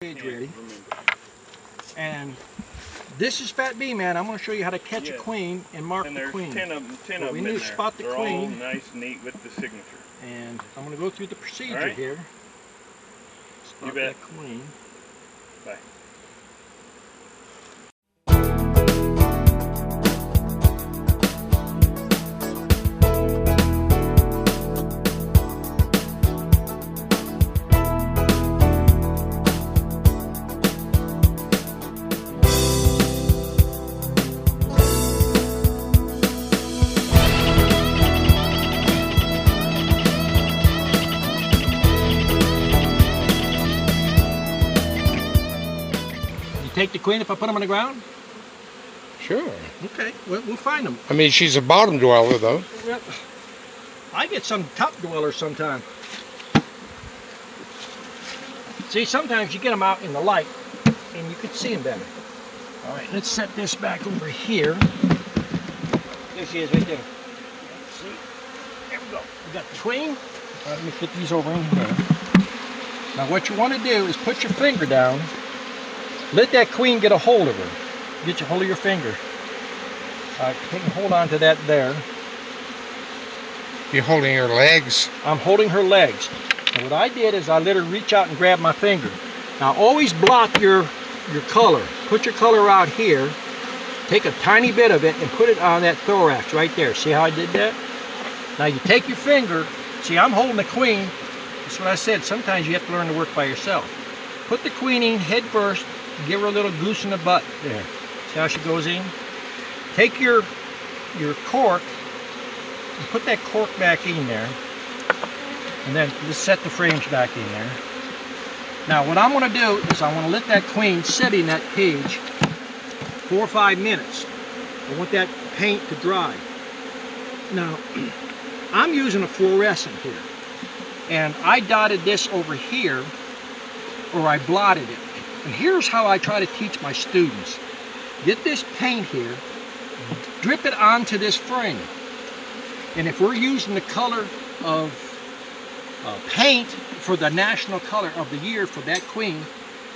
Page ready. And this is Fat B, man. I'm going to show you how to catch a queen and mark the queen. And there's 10 of them we in need there. to spot the They're queen. all nice and neat with the signature. And I'm going to go through the procedure here. Spot you bet. that queen. Bye. Take the queen if I put them on the ground? Sure. Okay, we'll find them. I mean, she's a bottom dweller, though. Well, I get some top dwellers sometimes. See, sometimes you get them out in the light and you can see them better. All right, let's set this back over here. There she is right there. See? There we go. We got the queen. All right, let me put these over in here. Now what you want to do is put your finger down. Let that queen get a hold of her. Get a hold of your finger. All right, take a hold on to that there. You're holding her legs? I'm holding her legs. And what I did is I let her reach out and grab my finger. Now always block your color. Put your color out here. Take a tiny bit of it and put it on that thorax right there. See how I did that? Now you take your finger. See, I'm holding the queen. That's what I said. Sometimes you have to learn to work by yourself. Put the queen in head first. Give her a little goose in the butt there. See how she goes in? Take your cork and put that cork back in there. And then just set the frames back in there. Now what I'm going to do is I want to let that queen sit in that cage 4 or 5 minutes. I want that paint to dry. Now I'm using a fluorescent here. And I dotted this over here, or I blotted it. And here's how I try to teach my students. Get this paint here, drip it onto this frame. And if we're using the color of paint for the national color of the year for that queen,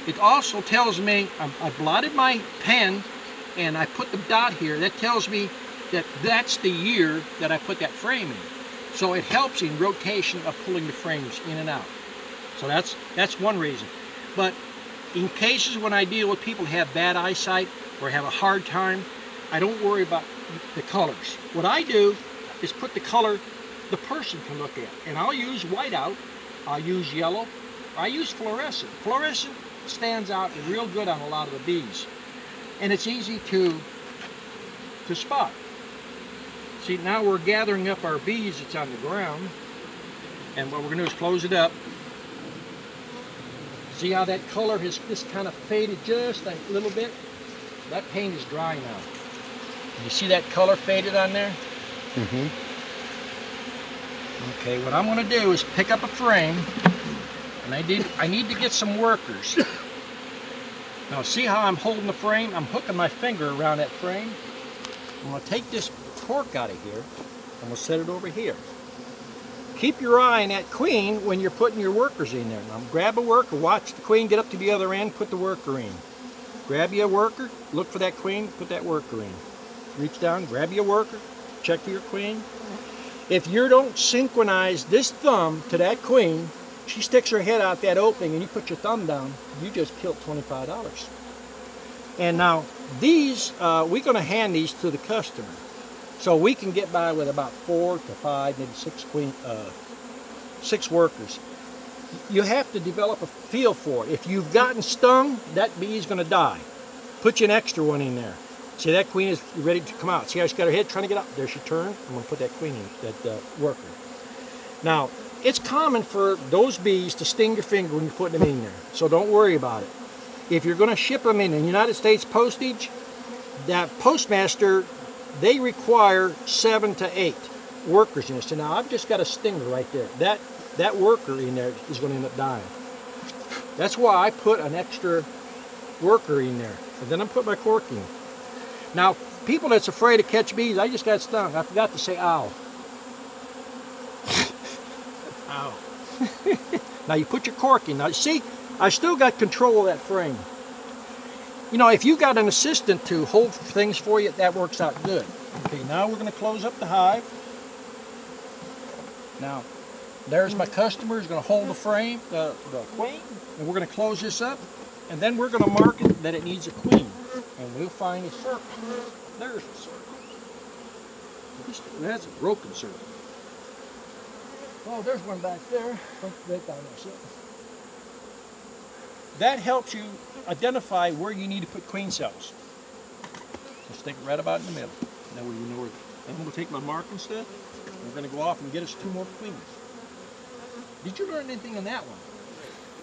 it also tells me, I blotted my pen and I put the dot here. That tells me that that's the year that I put that frame in. So it helps in rotation of pulling the frames in and out. So that's one reason. But in cases when I deal with people who have bad eyesight or have a hard time, I don't worry about the colors. What I do is put the color the person can look at. And I'll use whiteout, I'll use yellow, I use fluorescent. Fluorescent stands out real good on a lot of the bees. And it's easy to spot. See, now we're gathering up our bees that's on the ground. And what we're going to do is close it up. See how that color has just kind of faded just a little bit? That paint is dry now. You see that color faded on there? Mm-hmm. Okay, what I'm going to do is pick up a frame, and I need to get some workers. Now see how I'm holding the frame? I'm hooking my finger around that frame. I'm going to take this cork out of here, and we'll set it over here. Keep your eye on that queen when you're putting your workers in there. Now grab a worker, watch the queen get up to the other end, put the worker in. Grab you a worker, look for that queen, put that worker in. Reach down, grab you a worker, check for your queen. If you don't synchronize this thumb to that queen, she sticks her head out that opening and you put your thumb down, you just killed $25. And now these, we're going to hand these to the customer. So we can get by with about 4 to 5, maybe 6 workers. You have to develop a feel for it. If you've gotten stung, that bee is going to die. Put you an extra one in there. See, that queen is ready to come out. See how she's got her head trying to get out? There she turned. I'm going to put that queen in, that worker. Now, it's common for those bees to sting your finger when you're putting them in there. So don't worry about it. If you're going to ship them in the United States postage, that postmaster, they require 7 to 8 workers in it. So now I've just got a stinger right there. That worker in there is going to end up dying. That's why I put an extra worker in there. And then I put my cork in. Now, people that's afraid to catch bees, I just got stung. I forgot to say ow. Ow. Now you put your cork in. Now see, I still got control of that frame. You know, if you got an assistant to hold things for you, that works out good. Okay, now we're going to close up the hive. Now, there's my customer who's going to hold the frame, the queen, and we're going to close this up, and then we're going to mark it that it needs a queen, and we'll find a circle. There's a circle. That's a broken circle. Oh, there's one back there. Right down there. That helps you identify where you need to put queen cells. So stick it right about in the middle. That way you know where. And I'm going to take my marking stuff. We're going to go off and get us 2 more queens. Did you learn anything on that one?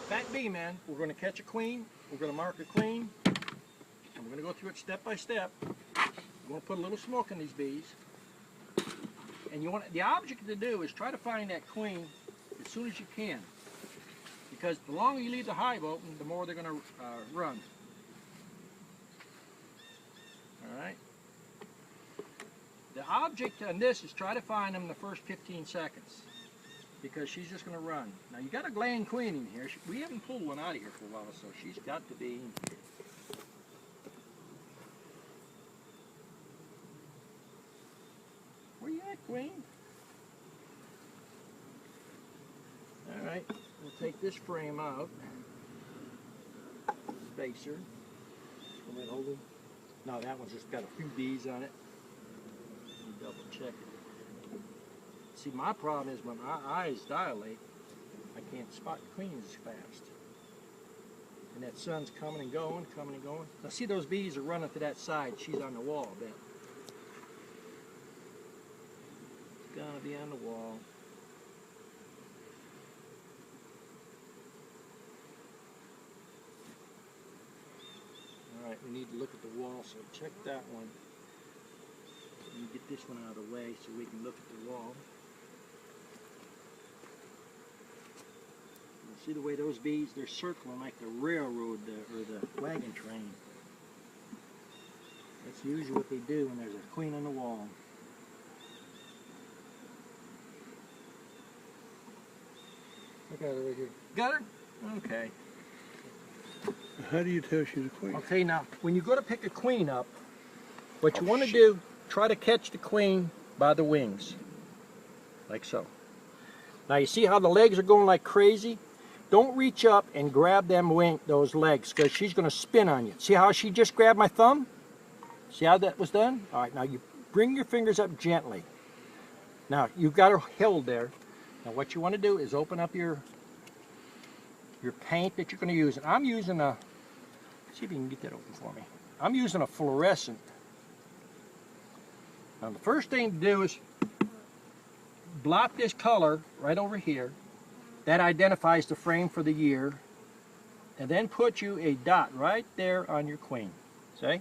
Fact B, man, we're going to catch a queen. We're going to mark a queen. And we're going to go through it step by step. We're going to put a little smoke in these bees. And you want the object to do is try to find that queen as soon as you can. Because the longer you leave the hive open, the more they're going to run. All right. The object on this is try to find them in the first 15 seconds. Because she's just going to run. Now you got a gland queen in here. We haven't pulled one out of here for a while, so she's got to be in here. Where you at, queen? All right, we'll take this frame out. Spacer. Hold it. No, that one's just got a few bees on it. Double check it. See, my problem is when my eyes dilate, I can't spot queens as fast. And that sun's coming and going, coming and going. Now see, those bees are running to that side. She's on the wall, I bet. Gonna be on the wall. Alright, we need to look at the wall, so check that one. Let me get this one out of the way so we can look at the wall. You see the way those bees, they're circling like the railroad or the wagon train. That's usually what they do when there's a queen on the wall. Look at her right here. Got her? Okay. How do you tell she's a queen? Okay, now, when you go to pick a queen up, what you want to do, try to catch the queen by the wings. Like so. Now, you see how the legs are going like crazy? Don't reach up and grab those legs, because she's going to spin on you. See how she just grabbed my thumb? See how that was done? All right, now you bring your fingers up gently. Now, you've got her held there. Now what you want to do is open up your paint that you're going to use. And I'm using a, see if you can get that open for me. I'm using a fluorescent. Now the first thing to do is blot this color right over here. That identifies the frame for the year. And then put you a dot right there on your queen. See?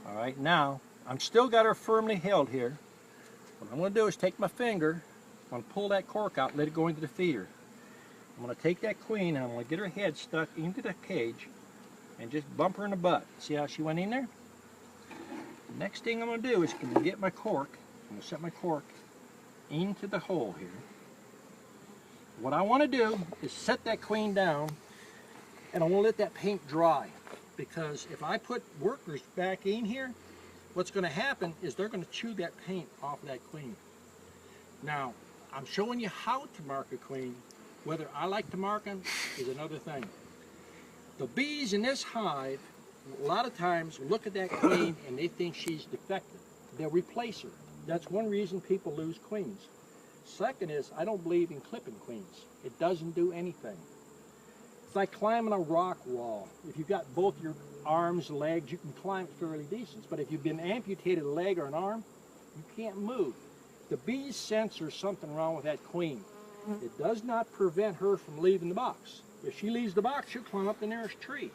Alright, now I'm still got her firmly held here. What I'm going to do is take my finger, I'm going to pull that cork out and let it go into the feeder. I'm going to take that queen and I'm going to get her head stuck into the cage and just bump her in the butt. See how she went in there? The next thing I'm going to do is get my cork. I'm going to set my cork into the hole here. What I want to do is set that queen down and I want to let that paint dry, because if I put workers back in here, what's going to happen is they're going to chew that paint off of that queen. Now, I'm showing you how to mark a queen. Whether I like to mark them is another thing. The bees in this hive, a lot of times, look at that queen and they think she's defective. They'll replace her. That's one reason people lose queens. Second is, I don't believe in clipping queens. It doesn't do anything. It's like climbing a rock wall. If you've got both your arms, legs, you can climb it fairly decent. But if you've been amputated a leg or an arm, you can't move. The bees sense there's something wrong with that queen. It does not prevent her from leaving the box. If she leaves the box, she'll climb up the nearest tree.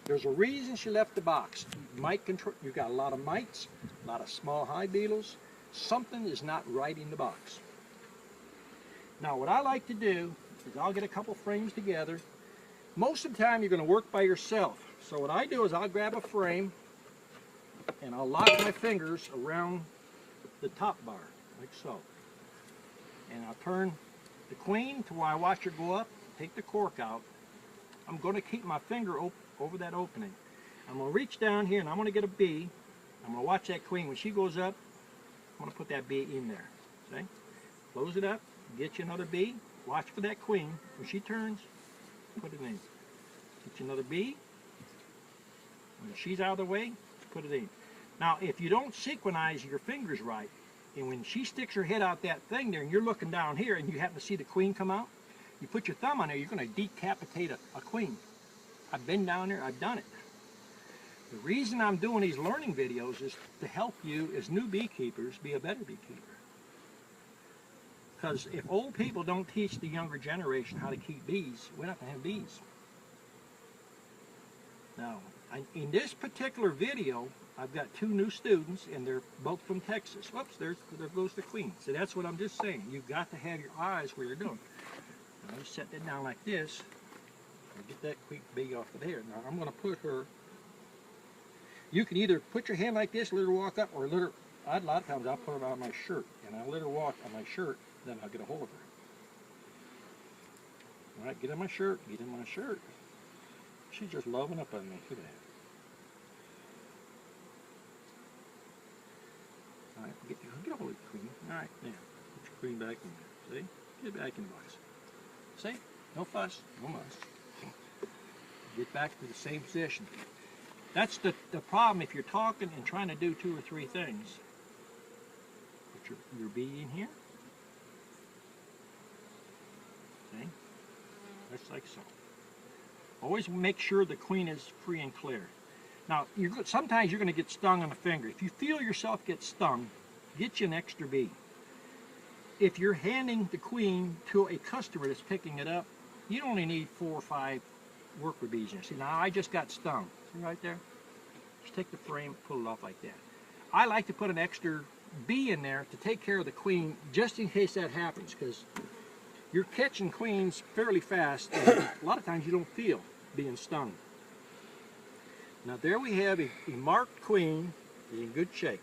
There's a reason she left the box. Mite control. You've got a lot of mites, a lot of small hive beetles. Something is not right in the box. Now, what I like to do is I'll get a couple frames together. Most of the time, you're going to work by yourself. So what I do is I'll grab a frame and I'll lock my fingers around the top bar, like so. And I'll turn the queen to where I watch her go up, take the cork out, I'm going to keep my finger over that opening. I'm going to reach down here and I'm going to get a bee. I'm going to watch that queen. When she goes up, I'm going to put that bee in there. See? Close it up, get you another bee. Watch for that queen. When she turns, put it in. Get you another bee. When she's out of the way, put it in. Now, if you don't synchronize your fingers right, and when she sticks her head out that thing there and you're looking down here and you happen to see the queen come out, you put your thumb on there, you're going to decapitate a queen. I've been down there, I've done it. The reason I'm doing these learning videos is to help you as new beekeepers be a better beekeeper. Because if old people don't teach the younger generation how to keep bees, we're not going to have bees. Now, in this particular video, I've got 2 new students, and they're both from Texas. Whoops, there goes the queen. So that's what I'm just saying. You've got to have your eyes where you're doing. Now, just set that down like this. And get that quick bee off of there. Now, I'm going to put her... You can either put your hand like this, let her walk up, or let her... A lot of times I'll put her on my shirt, and I'll let her walk on my shirt, then I'll get a hold of her. All right, get in my shirt, get in my shirt. She's just loving up on me. Look at that. All right, get a hold of the queen. All right, now, put your queen back in there. See? Get it back in the box. See? No fuss, no muss. Get back to the same position. That's the problem if you're talking and trying to do 2 or 3 things. Put your bee in here. See? Just like so. Always make sure the queen is free and clear. Now, sometimes you're going to get stung on the finger. If you feel yourself get stung, get you an extra bee. If you're handing the queen to a customer that's picking it up, you only need 4 or 5 worker bees in there. See, now I just got stung. See right there? Just take the frame, pull it off like that. I like to put an extra bee in there to take care of the queen just in case that happens, because you're catching queens fairly fast, and a lot of times you don't feel being stung. Now there we have a marked queen in good shape.